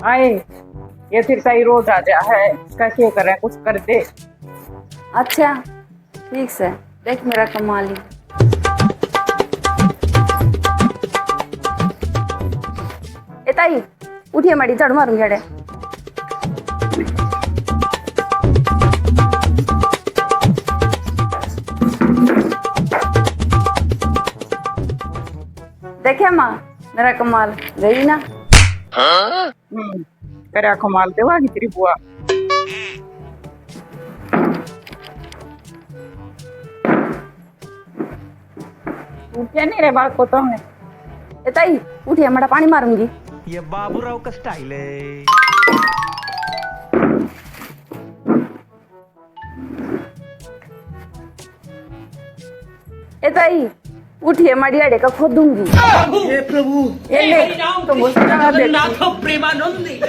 आए ये फिर सही रोज आ जा है, इसका क्या करें, कुछ कर दे। अच्छा ठीक से देख मेरा कमाल ही। ए ताई उठिए, माड़ी झाड़ू मारूंगी अड़े। देखे माँ मेरा कमाल गई ना। करा कमाल देवागी तेरी बुआ। उठे नहीं रे बात को तो हमें। ए ताई उठिए, माड़ा पानी मारूंगी। ये बाबूराव का स्टाइल है। ए ताई उठिए, माड़ी अड़े का खोद दूंगी। हे प्रभु ये ले तुम जगन्नाथ प्रेमानंद